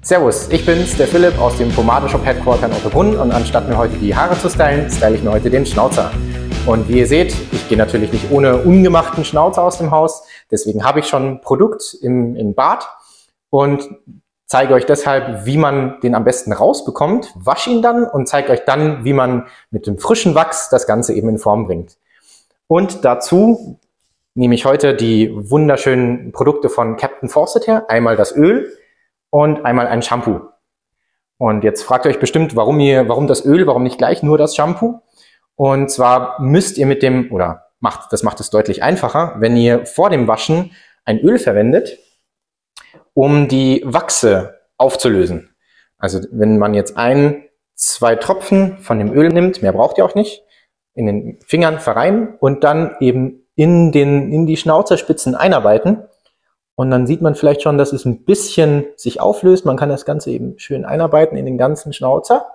Servus, ich bin's, der Philipp aus dem Pomadenshop Headquarter in Ottobrunn und anstatt mir heute die Haare zu stylen, style ich mir heute den Schnauzer. Und wie ihr seht, ich gehe natürlich nicht ohne ungemachten Schnauzer aus dem Haus, deswegen habe ich schon ein Produkt im Bad und zeige euch deshalb, wie man den am besten rausbekommt, wasche ihn dann und zeige euch dann, wie man mit dem frischen Wachs das Ganze eben in Form bringt. Und dazu nehme ich heute die wunderschönen Produkte von Captain Fawcett her, einmal das Öl und einmal ein Shampoo. Und jetzt fragt ihr euch bestimmt, warum das Öl, warum nicht gleich nur das Shampoo? Und zwar müsst ihr mit dem, das macht es deutlich einfacher, wenn ihr vor dem Waschen ein Öl verwendet, um die Wachse aufzulösen. Also wenn man jetzt 2 Tropfen von dem Öl nimmt, mehr braucht ihr auch nicht, in den Fingern verreiben und dann eben in die Schnauzerspitzen einarbeiten. Und dann sieht man vielleicht schon, dass es ein bisschen sich auflöst. Man kann das Ganze eben schön einarbeiten in den ganzen Schnauzer.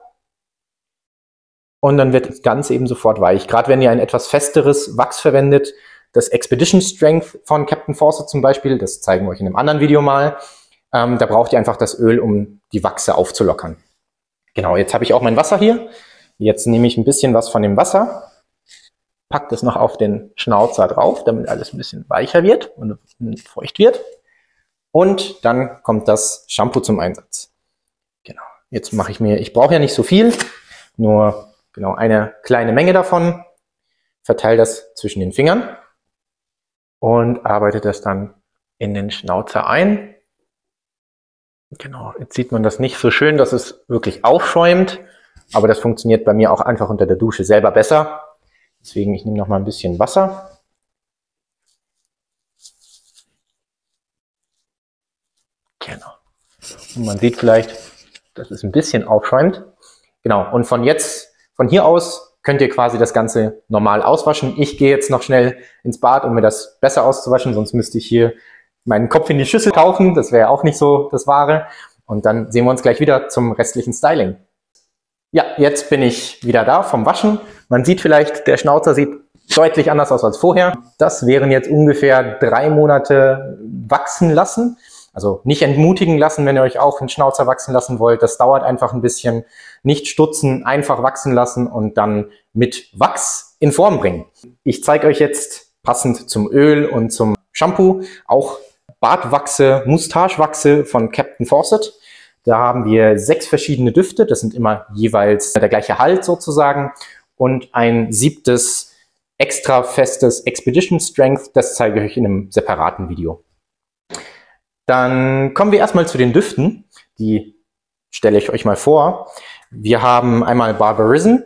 Und dann wird das Ganze eben sofort weich. Gerade wenn ihr ein etwas festeres Wachs verwendet, das Expedition Strength von Captain Fawcett zum Beispiel, das zeigen wir euch in einem anderen Video mal, da braucht ihr einfach das Öl, um die Wachse aufzulockern. Genau, jetzt habe ich auch mein Wasser hier. Jetzt nehme ich ein bisschen was von dem Wasser, packe das noch auf den Schnauzer drauf, damit alles ein bisschen weicher wird und feucht wird. Und dann kommt das Shampoo zum Einsatz. Genau, jetzt mache ich brauche ja nicht so viel, nur genau eine kleine Menge davon, verteile das zwischen den Fingern und arbeite das dann in den Schnauzer ein. Genau, jetzt sieht man das nicht so schön, dass es wirklich aufschäumt, aber das funktioniert bei mir auch einfach unter der Dusche selber besser. Deswegen, ich nehme noch mal ein bisschen Wasser. Genau. Und man sieht vielleicht, dass es ein bisschen aufschäumt. Genau, und von hier aus könnt ihr quasi das Ganze normal auswaschen. Ich gehe jetzt noch schnell ins Bad, um mir das besser auszuwaschen, sonst müsste ich hier meinen Kopf in die Schüssel tauchen. Das wäre auch nicht so das Wahre. Und dann sehen wir uns gleich wieder zum restlichen Styling. Ja, jetzt bin ich wieder da vom Waschen. Man sieht vielleicht, der Schnauzer sieht deutlich anders aus als vorher. Das wären jetzt ungefähr 3 Monate wachsen lassen. Also nicht entmutigen lassen, wenn ihr euch auch einen Schnauzer wachsen lassen wollt. Das dauert einfach ein bisschen. Nicht stutzen, einfach wachsen lassen und dann mit Wachs in Form bringen. Ich zeige euch jetzt passend zum Öl und zum Shampoo auch Bartwachse, Moustachewachse von Captain Fawcett. Da haben wir 6 verschiedene Düfte, das sind immer jeweils der gleiche Halt sozusagen und ein 7. extra festes Expedition Strength, das zeige ich euch in einem separaten Video. Dann kommen wir erstmal zu den Düften, die stelle ich euch mal vor. Wir haben einmal Barbarism,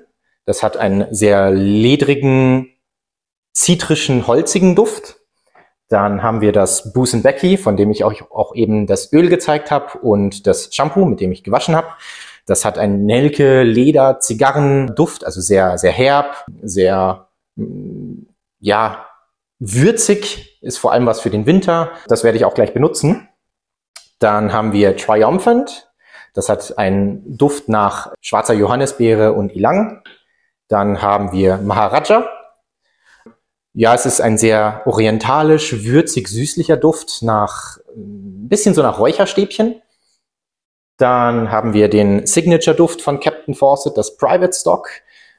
das hat einen sehr ledrigen, zitrischen, holzigen Duft. Dann haben wir das Boos & Becky, von dem ich euch auch eben das Öl gezeigt habe und das Shampoo, mit dem ich gewaschen habe. Das hat einen Nelke, Leder, Zigarrenduft, also sehr, sehr herb, sehr, ja, würzig, ist vor allem was für den Winter. Das werde ich auch gleich benutzen. Dann haben wir Triumphant. Das hat einen Duft nach schwarzer Johannisbeere und Ylang. Dann haben wir Maharaja. Ja, es ist ein sehr orientalisch, würzig, süßlicher Duft nach ein bisschen so nach Räucherstäbchen. Dann haben wir den Signature-Duft von Captain Fawcett, das Private Stock,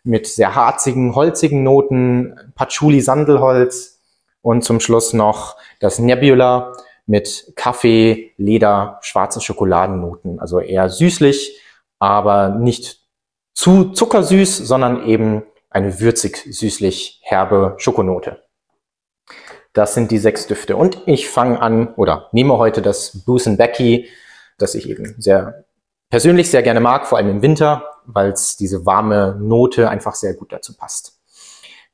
mit sehr harzigen, holzigen Noten, Patchouli, Sandelholz und zum Schluss noch das Nebula mit Kaffee, Leder, schwarze Schokoladennoten. Also eher süßlich, aber nicht zu zuckersüß, sondern eben eine würzig-süßlich herbe Schokonote. Das sind die 6 Düfte. Und ich fange an oder nehme heute das Boos & Becky, das ich eben persönlich sehr gerne mag, vor allem im Winter, weil es diese warme Note einfach sehr gut dazu passt.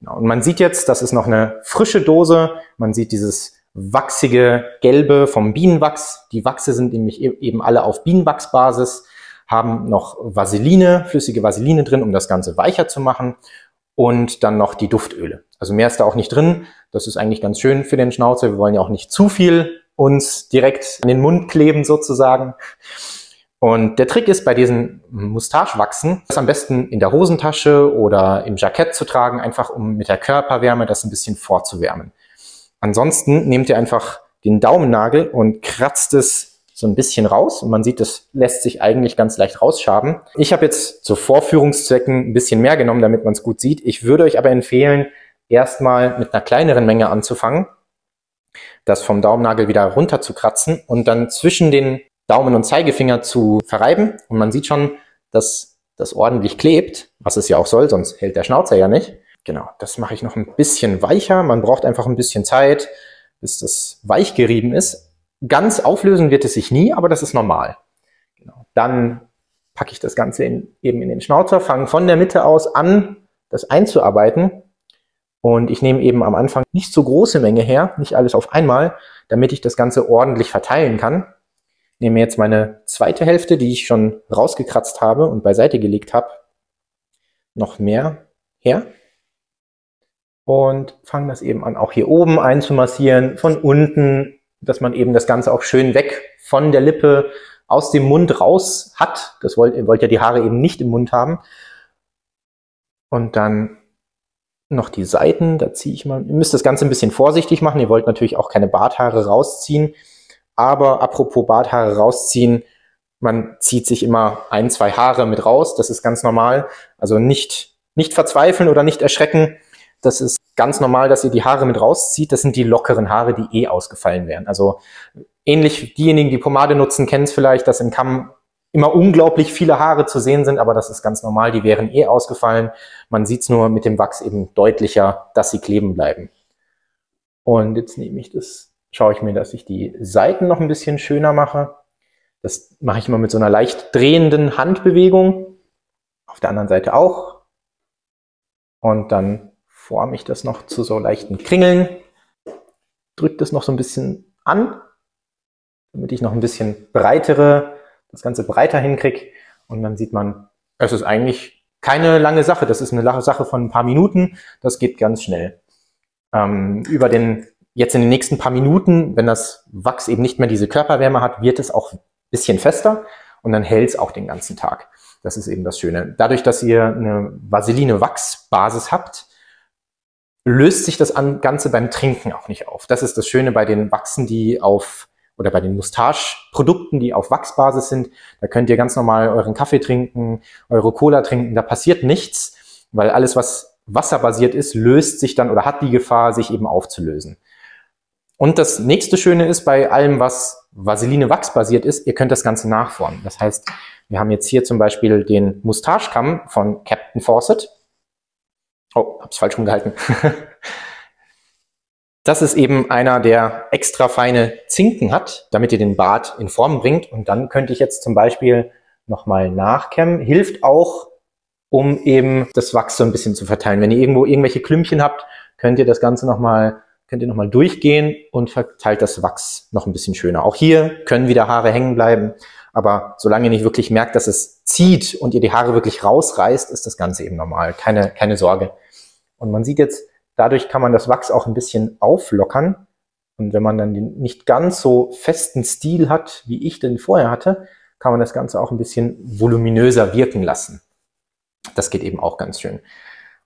Genau. Und man sieht jetzt, das ist noch eine frische Dose. Man sieht dieses wachsige Gelbe vom Bienenwachs. Die Wachse sind nämlich eben alle auf Bienenwachsbasis, haben noch Vaseline, flüssige Vaseline drin, um das Ganze weicher zu machen. Und dann noch die Duftöle. Also mehr ist da auch nicht drin. Das ist eigentlich ganz schön für den Schnauzer. Wir wollen ja auch nicht zu viel uns direkt an den Mund kleben sozusagen. Und der Trick ist bei diesen Moustachewachsen, das am besten in der Hosentasche oder im Jackett zu tragen, einfach um mit der Körperwärme das ein bisschen vorzuwärmen. Ansonsten nehmt ihr einfach den Daumennagel und kratzt es so ein bisschen raus und man sieht, das lässt sich eigentlich ganz leicht rausschaben. Ich habe jetzt zu Vorführungszwecken ein bisschen mehr genommen, damit man es gut sieht. Ich würde euch aber empfehlen, erstmal mit einer kleineren Menge anzufangen, das vom Daumennagel wieder runter zu kratzen und dann zwischen den Daumen und Zeigefinger zu verreiben. Und man sieht schon, dass das ordentlich klebt, was es ja auch soll, sonst hält der Schnauzer ja nicht. Genau, das mache ich noch ein bisschen weicher. Man braucht einfach ein bisschen Zeit, bis das weich gerieben ist. Ganz auflösen wird es sich nie, aber das ist normal. Genau. Dann packe ich das Ganze eben in den Schnauzer, fange von der Mitte aus an, das einzuarbeiten. Und ich nehme eben am Anfang nicht so große Menge her, nicht alles auf einmal, damit ich das Ganze ordentlich verteilen kann. Ich nehme jetzt meine zweite Hälfte, die ich schon rausgekratzt habe und beiseite gelegt habe, noch mehr her. Und fange das eben an, auch hier oben einzumassieren, von unten, dass man eben das Ganze auch schön weg von der Lippe aus dem Mund raus hat. Das wollt ja die Haare eben nicht im Mund haben. Und dann noch die Seiten, da ziehe ich mal. Ihr müsst das Ganze ein bisschen vorsichtig machen. Ihr wollt natürlich auch keine Barthaare rausziehen. Aber apropos Barthaare rausziehen, man zieht sich immer 1, 2 Haare mit raus. Das ist ganz normal. Also nicht verzweifeln oder nicht erschrecken. Das ist ganz normal, dass ihr die Haare mit rauszieht. Das sind die lockeren Haare, die eh ausgefallen wären. Also ähnlich diejenigen, die Pomade nutzen, kennen es vielleicht, dass im Kamm immer unglaublich viele Haare zu sehen sind, aber das ist ganz normal, die wären eh ausgefallen. Man sieht es nur mit dem Wachs eben deutlicher, dass sie kleben bleiben. Und jetzt schaue ich mir, dass ich die Seiten noch ein bisschen schöner mache. Das mache ich immer mit so einer leicht drehenden Handbewegung. Auf der anderen Seite auch. Und dann forme ich das noch zu so leichten Kringeln. Drücke das noch so ein bisschen an, damit ich noch ein bisschen das Ganze breiter hinkriege. Und dann sieht man, es ist eigentlich keine lange Sache. Das ist eine Sache von ein paar Minuten. Das geht ganz schnell. Jetzt in den nächsten paar Minuten, wenn das Wachs eben nicht mehr diese Körperwärme hat, wird es auch ein bisschen fester und dann hält es auch den ganzen Tag. Das ist eben das Schöne. Dadurch, dass ihr eine Vaseline-Wachsbasis habt, löst sich das Ganze beim Trinken auch nicht auf. Das ist das Schöne bei den Wachsen, oder bei den Moustache-Produkten, die auf Wachsbasis sind. Da könnt ihr ganz normal euren Kaffee trinken, eure Cola trinken. Da passiert nichts, weil alles, was wasserbasiert ist, löst sich dann oder hat die Gefahr, sich eben aufzulösen. Und das nächste Schöne ist bei allem, was Vaseline-Wachs-basiert ist, ihr könnt das Ganze nachformen. Das heißt, wir haben jetzt hier zum Beispiel den Moustache-Kamm von Captain Fawcett. Oh, hab's falsch rumgehalten. Das ist eben einer, der extra feine Zinken hat, damit ihr den Bart in Form bringt. Und dann könnte ich jetzt zum Beispiel nochmal nachkämmen. Hilft auch, um eben das Wachs so ein bisschen zu verteilen. Wenn ihr irgendwo irgendwelche Klümpchen habt, könnt ihr das Ganze nochmal durchgehen und verteilt das Wachs noch ein bisschen schöner. Auch hier können wieder Haare hängen bleiben. Aber solange ihr nicht wirklich merkt, dass es zieht und ihr die Haare wirklich rausreißt, ist das Ganze eben normal. Keine Sorge. Und man sieht jetzt, dadurch kann man das Wachs auch ein bisschen auflockern. Und wenn man dann den nicht ganz so festen Stil hat, wie ich den vorher hatte, kann man das Ganze auch ein bisschen voluminöser wirken lassen. Das geht eben auch ganz schön.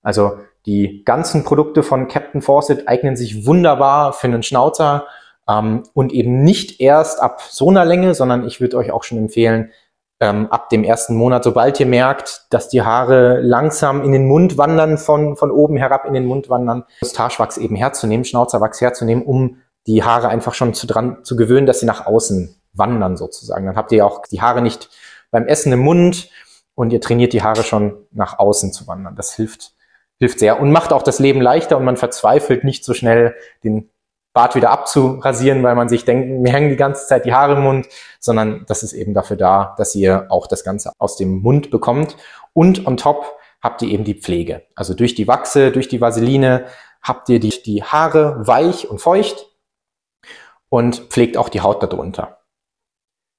Also die ganzen Produkte von Captain Fawcett eignen sich wunderbar für einen Schnauzer und eben nicht erst ab so einer Länge, sondern ich würde euch auch schon empfehlen, ab dem ersten Monat, sobald ihr merkt, dass die Haare langsam in den Mund wandern, von oben herab in den Mund wandern, Moustache-Wachs eben herzunehmen, Schnauzerwachs herzunehmen, um die Haare einfach schon dran zu gewöhnen, dass sie nach außen wandern sozusagen. Dann habt ihr auch die Haare nicht beim Essen im Mund und ihr trainiert die Haare schon nach außen zu wandern. Das hilft sehr und macht auch das Leben leichter und man verzweifelt nicht so schnell, den Bart wieder abzurasieren, weil man sich denkt, mir hängen die ganze Zeit die Haare im Mund, sondern das ist eben dafür da, dass ihr auch das Ganze aus dem Mund bekommt. Und on top habt ihr eben die Pflege. Also durch die Wachse, durch die Vaseline habt ihr die Haare weich und feucht und pflegt auch die Haut darunter.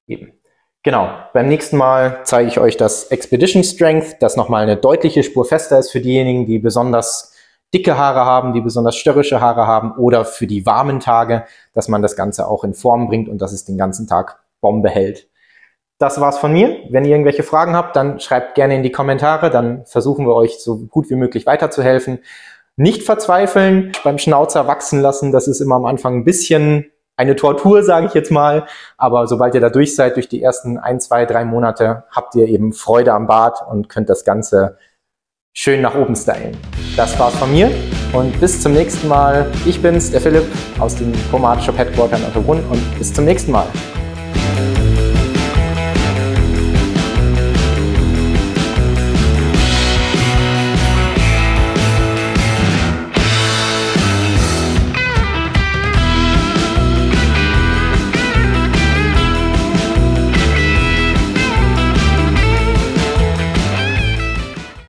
Eben. Genau, beim nächsten Mal zeige ich euch das Expedition Strength, das nochmal eine deutliche Spur fester ist für diejenigen, die besonders dicke Haare haben, die besonders störrische Haare haben oder für die warmen Tage, dass man das Ganze auch in Form bringt und dass es den ganzen Tag Bombe hält. Das war's von mir. Wenn ihr irgendwelche Fragen habt, dann schreibt gerne in die Kommentare, dann versuchen wir euch so gut wie möglich weiterzuhelfen. Nicht verzweifeln, beim Schnauzer wachsen lassen, das ist immer am Anfang ein bisschen eine Tortur, sage ich jetzt mal. Aber sobald ihr da durch seid, durch die ersten 1, 2, 3 Monate, habt ihr eben Freude am Bart und könnt das Ganze schön nach oben stylen. Das war's von mir und bis zum nächsten Mal. Ich bin's, der Philipp aus dem Pomade Shop Headquarter in Ottobrunn und bis zum nächsten Mal.